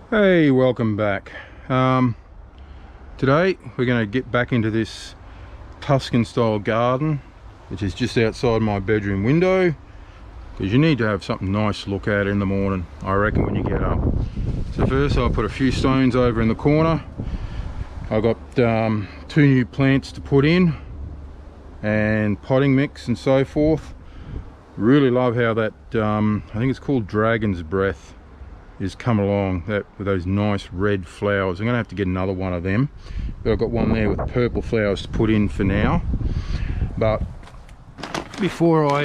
Hey, welcome back. Today we're going to get back into this Tuscan style garden, which is just outside my bedroom window, because you need to have something nice to look at in the morning, I reckon, when you get up. So first I'll put a few stones over in the corner. I've got two new plants to put in and potting mix and so forth. Really love how that I think it's called dragon's breath is come along, that with those nice red flowers. I'm gonna have to get another one of them, but I've got one there with purple flowers to put in for now. But before I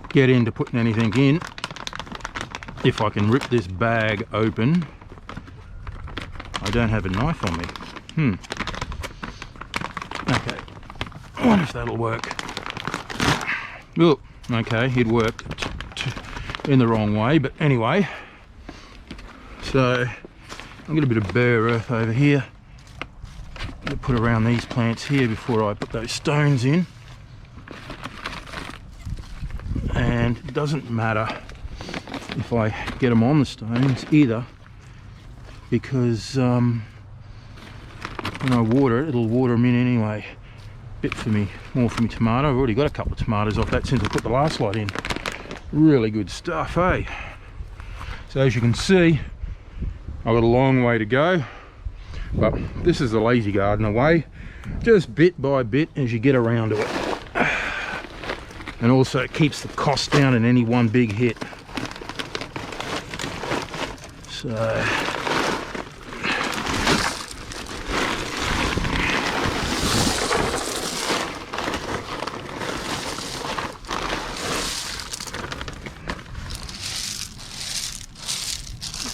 get into putting anything in, if I can rip this bag open. I don't have a knife on me. Okay, I wonder if that'll work. Look, okay, it worked in the wrong way, but anyway. So I'll get a bit of bare earth over here to put around these plants here before I put those stones in. And it doesn't matter if I get them on the stones either, because when I water it, it'll water them in anyway. Bit for me, more for me tomato. I've already got a couple of tomatoes off that since I put the last lot in. Really good stuff, eh? So as you can see, I've got a long way to go, but this is the lazy gardener way, just bit by bit as you get around to it. And also it keeps the cost down in any one big hit. So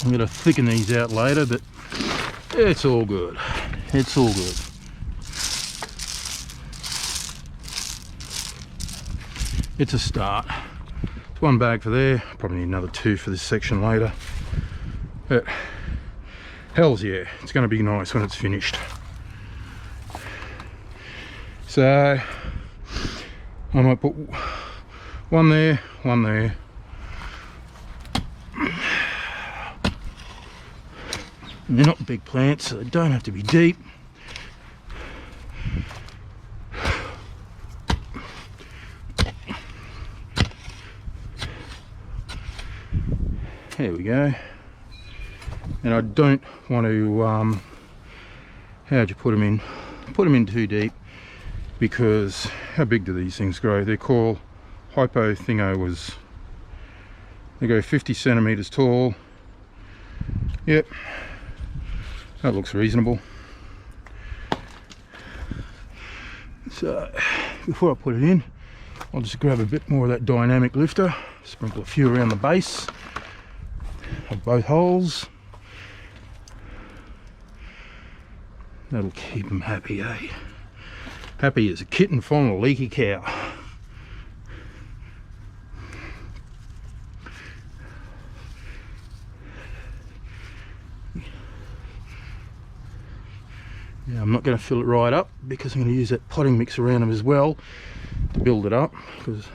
I'm going to thicken these out later, but it's all good. It's all good. It's a start. It's one bag for there. Probably need another two for this section later. But hells yeah, it's going to be nice when it's finished. So I might put one there, one there. And they're not big plants, so they don't have to be deep. There we go. And I don't want to, how'd you put them in? Put them in too deep, because how big do these things grow? They're called hypothingos. They go 50 centimeters tall. Yep. That looks reasonable. So before I put it in, I'll just grab a bit more of that dynamic lifter, sprinkle a few around the base of both holes. That'll keep them happy, eh? Happy as a kitten fondling a leaky cow. Yeah, I'm not going to fill it right up, because I'm going to use that potting mix around them as well to build it up, because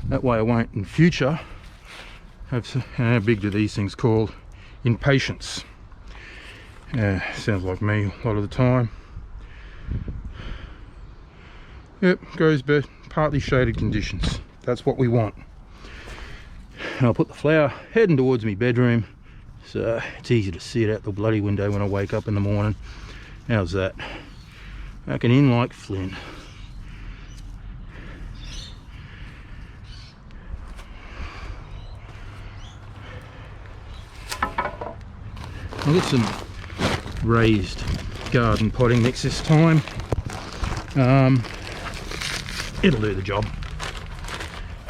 that way I won't in future have some, how big do these things called? Impatients. Yeah, sounds like me a lot of the time. Yep, grows best partly shaded conditions. That's what we want. And I'll put the flower heading towards my bedroom, so it's easy to see it out the bloody window when I wake up in the morning. How's that? Backing in like Flynn. I'll get some raised garden potting mix this time. It'll do the job.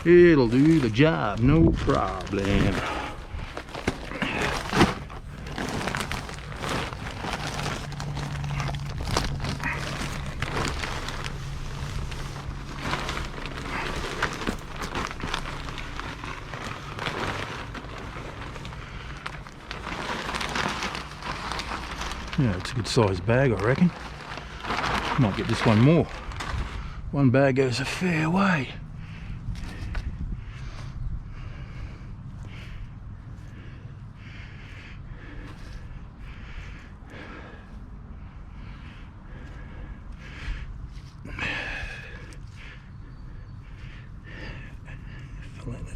It'll do the job, no problem. Yeah, it's a good sized bag, I reckon. Might get this one more. One bag goes a fair way.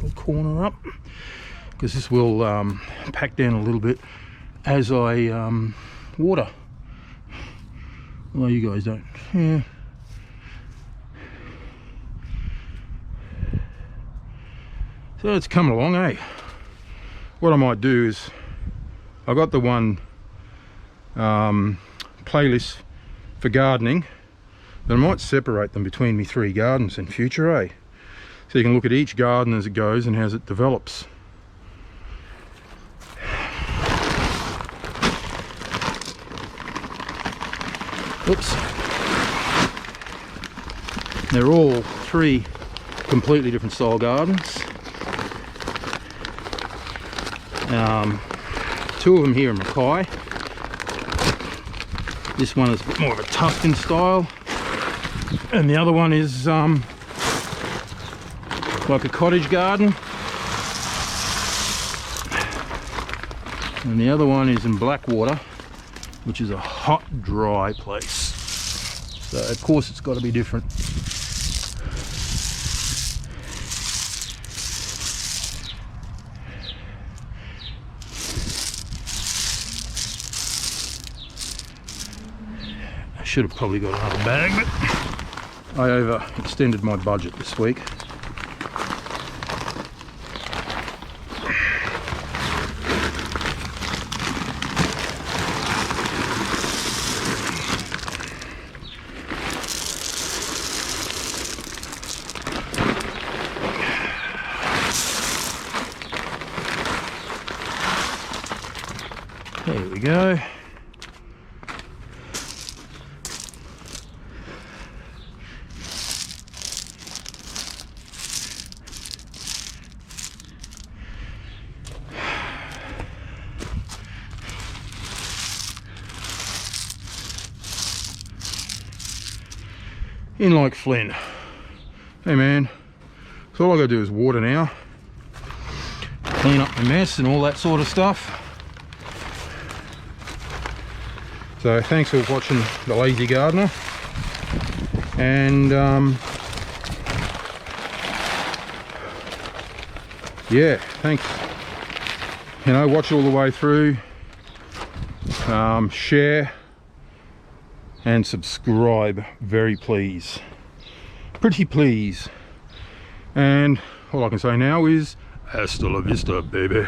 little corner up, because this will pack down a little bit as I water. Although you guys don't. Yeah. So it's coming along, eh? What I might do is, I got the one playlist for gardening, but I might separate them between me 3 gardens in future, eh? So you can look at each garden as it goes and as it develops. Oops. They're all 3 completely different style gardens. 2 of them here are Mackay. This one is a bit more of a Tuscan style, and the other one is like a cottage garden, and the other one is in Blackwater, which is a hot, dry place. So of course it's got to be different. I should have probably got another bag, but I overextended my budget this week. There we go. In like Flynn. Hey man, so all I gotta do is water now, clean up the mess and all that sort of stuff. So thanks for watching The Lazy Gardener, and yeah, thanks. You know, watch it all the way through, share and subscribe, very please, pretty please. And all I can say now is hasta la vista, baby.